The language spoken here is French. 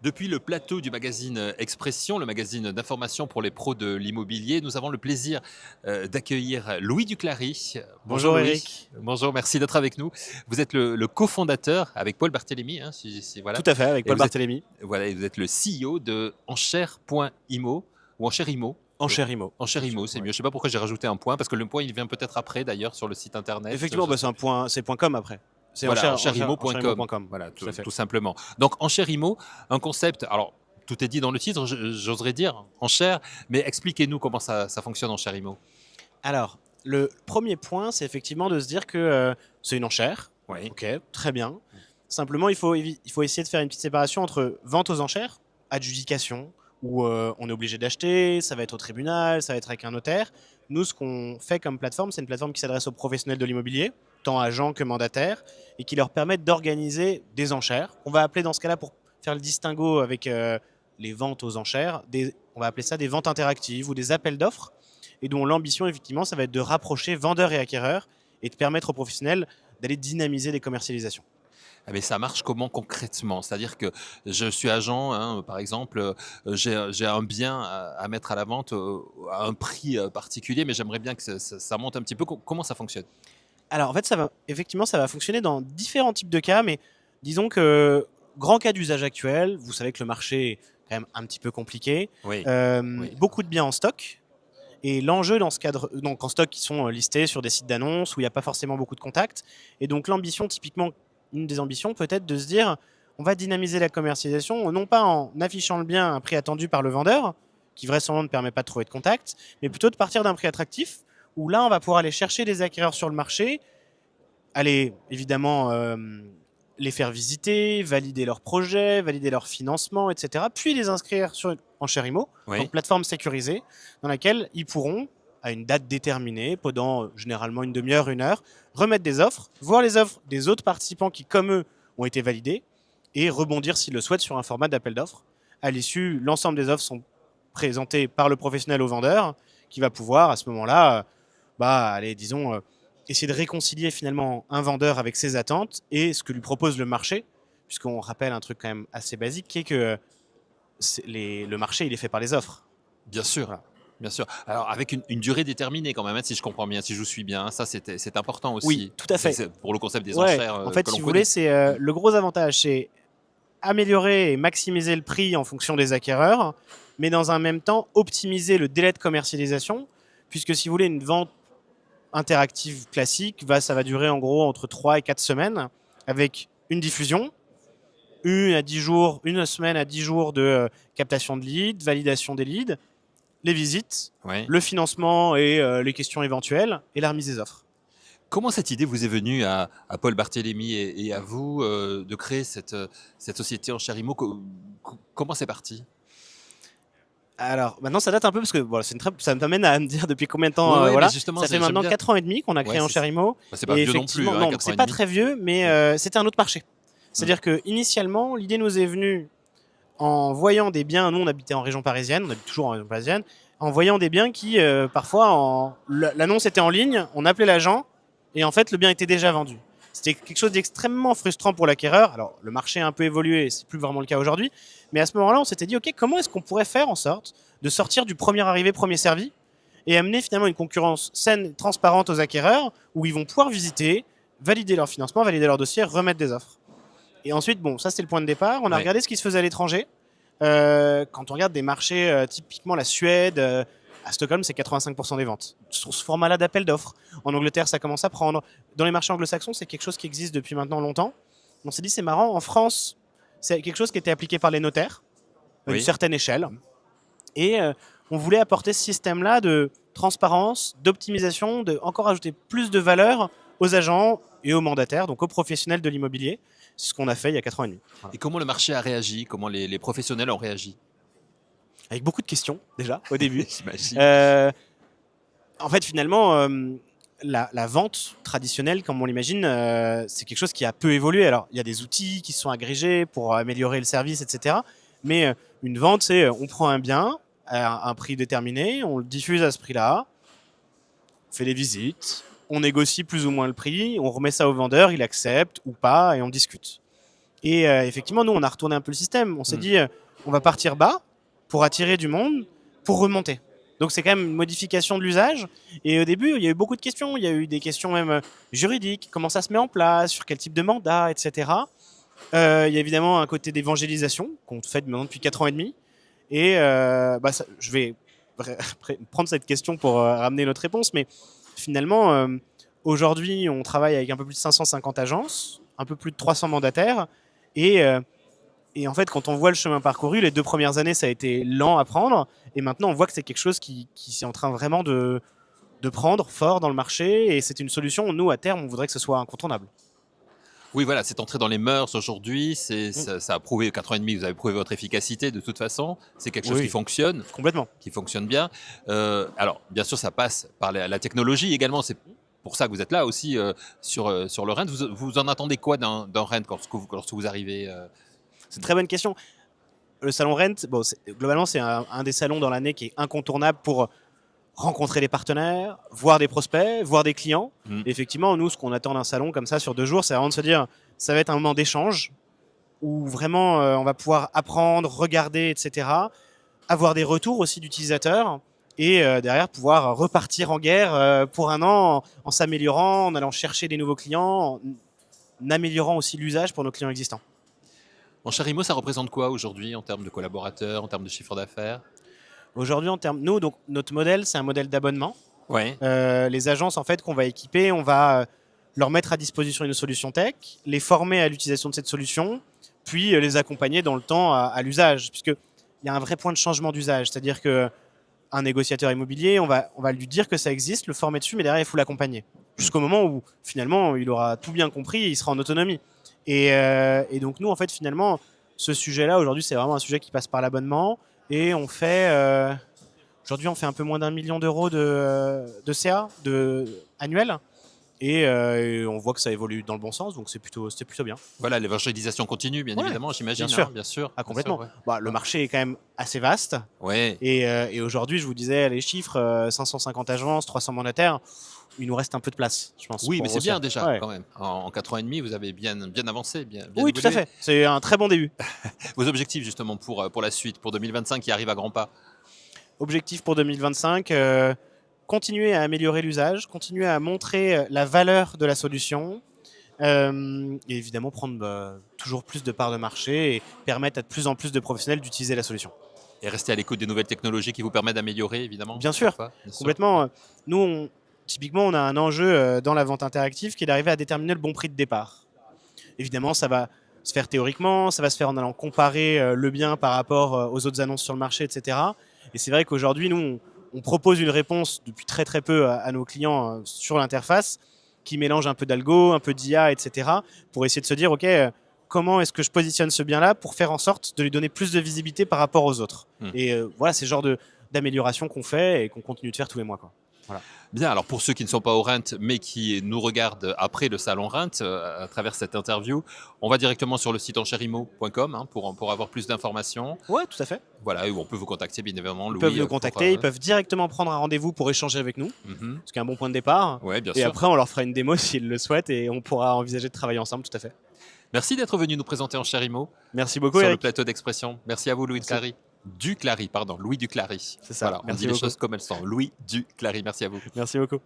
Depuis le plateau du magazine Expression, le magazine d'information pour les pros de l'immobilier, nous avons le plaisir d'accueillir Louis Duclary. Bonjour Bonjour Louis. Eric. Bonjour, merci d'être avec nous. Vous êtes le cofondateur avec Paul Barthélémy, hein, Tout voilà, à fait, avec et Paul vous êtes, Barthélémy, voilà, et vous êtes le CEO de enchères.imo ou enchères.imo. en cher IMO. Enchères.imo, c'est Ouais. mieux. Je ne sais pas pourquoi j'ai rajouté un point, parce que le point, il vient peut-être après d'ailleurs sur le site internet. Effectivement, Je bah, c'est sais un plus. point, c'est .com après. C'est Voilà, enchèrimo.com. enchèrimo.com. Voilà, Tout à fait. tout simplement. Donc, enchèrimo, un concept. Alors, tout est dit dans le titre, j'oserais dire, enchère, mais expliquez-nous comment ça fonctionne enchèrimo. Alors, le premier point, c'est effectivement de se dire que c'est une enchère. Oui. Ok, très bien. Simplement, il faut essayer de faire une petite séparation entre vente aux enchères, adjudication, où on est obligé d'acheter, ça va être au tribunal, ça va être avec un notaire. Nous, ce qu'on fait comme plateforme, c'est une plateforme qui s'adresse aux professionnels de l'immobilier, tant agents que mandataires, et qui leur permet d'organiser des enchères. On va appeler dans ce cas-là, pour faire le distinguo avec les ventes aux enchères, on va appeler ça des ventes interactives ou des appels d'offres, et dont l'ambition, effectivement, ça va être de rapprocher vendeurs et acquéreurs et de permettre aux professionnels d'aller dynamiser les commercialisations. Ah, mais ça marche comment concrètement? C'est-à-dire que je suis agent, hein, par exemple, j'ai un bien à mettre à la vente à un prix particulier, mais j'aimerais bien que ça monte un petit peu. Comment ça fonctionne? Alors, en fait, effectivement, ça va fonctionner dans différents types de cas, mais disons que grand cas d'usage actuel, vous savez que le marché est quand même un petit peu compliqué, Oui, oui. beaucoup de biens en stock, et l'enjeu dans ce cadre, donc en stock qui sont listés sur des sites d'annonces où il n'y a pas forcément beaucoup de contacts, et donc l'ambition, typiquement, une des ambitions peut être de se dire, on va dynamiser la commercialisation, non pas en affichant le bien à un prix attendu par le vendeur, qui vraisemblablement ne permet pas de trouver de contact, mais plutôt de partir d'un prix attractif, où là, on va pouvoir aller chercher des acquéreurs sur le marché, aller évidemment les faire visiter, valider leurs projets, valider leur financement, etc. Puis les inscrire sur Enchèrimo, Oui. donc plateforme sécurisée, dans laquelle ils pourront, à une date déterminée, pendant généralement une demi-heure, une heure, remettre des offres, voir les offres des autres participants qui, comme eux, ont été validés, et rebondir s'ils le souhaitent sur un format d'appel d'offres. À l'issue, l'ensemble des offres sont présentées par le professionnel au vendeur, qui va pouvoir, à ce moment-là, allez, disons, essayer de réconcilier finalement un vendeur avec ses attentes et ce que lui propose le marché, puisqu'on rappelle un truc quand même assez basique, qui est que le marché, il est fait par les offres. Bien sûr. Voilà. Bien sûr. Alors, avec une durée déterminée quand même, hein, si je comprends bien, si je vous suis bien, hein, ça c'est important Oui, aussi. tout à fait. C'est pour le concept des Ouais, enchères en fait, que si l'on vous voulez, connaît. c'est le gros avantage, c'est améliorer et maximiser le prix en fonction des acquéreurs, mais dans un même temps, optimiser le délai de commercialisation, puisque si vous voulez, une vente interactive classique, ça va durer en gros entre 3 et 4 semaines, avec une diffusion, une semaine à 10 jours de captation de leads, validation des leads, les visites, Oui. le financement et les questions éventuelles, et la remise des offres. Comment cette idée vous est venue à Paul Barthélémy et à vous de créer cette société Enchèrimo? Comment c'est parti? Alors maintenant ça date un peu parce que voilà, ça m'amène à me dire depuis combien de Oui, temps, oui, mais voilà. justement, Ça fait j'aime maintenant bien. 4 ans et demi qu'on a créé Ouais, Enchèrimo, c'est pas et vieux non plus, effectivement, hein, non, 4 ans c'est et pas demi. très vieux, mais Mm. c'était un autre marché. Mm. C'est-à-dire que initialement, l'idée nous est venue en voyant des biens. Nous, on habitait en région parisienne, on habite toujours en région parisienne, en voyant des biens qui, parfois, l'annonce était en ligne, on appelait l'agent, et en fait, le bien était déjà vendu. C'était quelque chose d'extrêmement frustrant pour l'acquéreur. Alors, le marché a un peu évolué, c'est plus vraiment le cas aujourd'hui, mais à ce moment-là, on s'était dit, ok, comment est-ce qu'on pourrait faire en sorte de sortir du premier arrivé, premier servi, et amener finalement une concurrence saine, transparente aux acquéreurs, où ils vont pouvoir visiter, valider leur financement, valider leur dossier, remettre des offres. Et ensuite, bon, ça c'était le point de départ. On a Ouais. regardé ce qui se faisait à l'étranger. Quand on regarde des marchés, typiquement la Suède, à Stockholm, c'est 85% des ventes. Sur ce format-là d'appel d'offres. En Angleterre, ça commence à prendre. Dans les marchés anglo-saxons, c'est quelque chose qui existe depuis maintenant longtemps. On s'est dit, c'est marrant. En France, c'est quelque chose qui était appliqué par les notaires, à une Oui. certaine échelle. Et on voulait apporter ce système-là de transparence, d'optimisation, de encore ajouter plus de valeur aux agents et aux mandataires, donc aux professionnels de l'immobilier. C'est ce qu'on a fait il y a 4 ans et demi. Voilà. Et comment le marché a réagi? Comment les professionnels ont réagi? Avec beaucoup de questions, déjà, au début. J'imagine. Euh, En fait, finalement, la vente traditionnelle, comme on l'imagine, c'est quelque chose qui a peu évolué. Alors, il y a des outils qui sont agrégés pour améliorer le service, etc. Mais une vente, c'est on prend un bien à un prix déterminé, on le diffuse à ce prix-là, on fait des visites, on négocie plus ou moins le prix, on remet ça au vendeur, il accepte ou pas, et on discute. Et effectivement, nous, on a retourné un peu le système. On s'est dit, on va partir bas pour attirer du monde, pour remonter. Donc c'est quand même une modification de l'usage. Et au début, il y a eu beaucoup de questions. Il y a eu des questions même juridiques, comment ça se met en place, sur quel type de mandat, etc. Il y a évidemment un côté d'évangélisation qu'on fait maintenant depuis 4 ans et demi. Et je vais prendre cette question pour ramener notre réponse. Mais finalement, aujourd'hui, on travaille avec un peu plus de 550 agences, un peu plus de 300 mandataires. Et en fait, quand on voit le chemin parcouru, les 2 premières années, ça a été lent à prendre. Et maintenant, on voit que c'est quelque chose qui est en train vraiment de prendre fort dans le marché. Et c'est une solution, nous, à terme, on voudrait que ce soit incontournable. Oui, voilà, c'est entré dans les mœurs aujourd'hui. Ça a prouvé, 4 ans et demi, vous avez prouvé votre efficacité de toute façon. C'est quelque chose qui fonctionne. Complètement. Qui fonctionne bien. Alors, bien sûr, ça passe par la technologie également. C'est pour ça que vous êtes là aussi sur le Rent. Vous en attendez quoi d'un Rent lorsque vous arrivez C'est une très bonne question. Le salon Rent, globalement, c'est un des salons dans l'année qui est incontournable pour rencontrer des partenaires, voir des prospects, voir des clients. Et effectivement, nous, ce qu'on attend d'un salon comme ça sur 2 jours, c'est vraiment de se dire, ça va être un moment d'échange où vraiment on va pouvoir apprendre, regarder, etc. Avoir des retours aussi d'utilisateurs et derrière pouvoir repartir en guerre pour un an en s'améliorant, en allant chercher des nouveaux clients, en améliorant aussi l'usage pour nos clients existants. En Charimo, ça représente quoi aujourd'hui en termes de collaborateurs, en termes de chiffre d'affaires? Aujourd'hui, donc notre modèle, c'est un modèle d'abonnement. Ouais. Les agences en fait qu'on va équiper, on va leur mettre à disposition une solution tech, les former à l'utilisation de cette solution, puis les accompagner dans le temps à l'usage, puisqu'il y a un vrai point de changement d'usage, c'est-à-dire que un négociateur immobilier, on va lui dire que ça existe, le former dessus, mais derrière il faut l'accompagner jusqu'au moment où finalement il aura tout bien compris et il sera en autonomie. Et donc nous en fait finalement ce sujet-là aujourd'hui c'est vraiment un sujet qui passe par l'abonnement. Et on fait, aujourd'hui, on fait un peu moins d'1 million d'euros de CA annuel. Et on voit que ça évolue dans le bon sens, donc c'est plutôt bien. Voilà, l'évangélisation continue, bien évidemment, j'imagine. Bien sûr. Bien sûr. Ah, complètement. Bien sûr, Le marché est quand même assez vaste. Ouais. Et aujourd'hui, je vous disais les chiffres, 550 agences, 300 mandataires. Il nous reste un peu de place, je pense. Oui, mais c'est bien déjà, ouais. quand même. En 4 ans et demi, vous avez bien avancé. Bien oui, évolué. tout à fait. C'est un très bon début. Vos objectifs, justement, pour la suite, pour 2025, qui arrive à grands pas? Objectif pour 2025, continuer à améliorer l'usage, continuer à montrer la valeur de la solution et évidemment prendre toujours plus de parts de marché et permettre à de plus en plus de professionnels d'utiliser la solution. Et rester à l'écoute des nouvelles technologies qui vous permettent d'améliorer, évidemment. Bien sûr, complètement. Nous, typiquement, on a un enjeu dans la vente interactive qui est d'arriver à déterminer le bon prix de départ. Évidemment, ça va se faire théoriquement, ça va se faire en allant comparer le bien par rapport aux autres annonces sur le marché, etc. Et c'est vrai qu'aujourd'hui, nous, on propose une réponse depuis très très peu à nos clients sur l'interface qui mélange un peu d'algo, un peu d'IA, etc. pour essayer de se dire, OK, comment est-ce que je positionne ce bien-là pour faire en sorte de lui donner plus de visibilité par rapport aux autres. Et voilà, c'est le genre d'amélioration qu'on fait et qu'on continue de faire tous les mois, quoi. Voilà. Bien, alors pour ceux qui ne sont pas au Rent, mais qui nous regardent après le salon Rent, à travers cette interview, on va directement sur le site encharimo.com pour avoir plus d'informations. Ouais, tout à fait. Voilà, où on peut vous contacter, bien évidemment. Ils peuvent nous contacter, ils peuvent directement prendre un rendez-vous pour échanger avec nous, ce qui est un bon point de départ. Ouais, bien et sûr. Après, on leur fera une démo s'ils le souhaitent et on pourra envisager de travailler ensemble, tout à fait. Merci d'être venu nous présenter Encharimo. Merci beaucoup, sur Eric. le plateau d'Expression. Merci à vous, Louis Duclari. Louis Duclari. C'est ça. Voilà, on merci dit beaucoup. les choses comme elles sont. Louis Duclari, merci à vous. Merci beaucoup.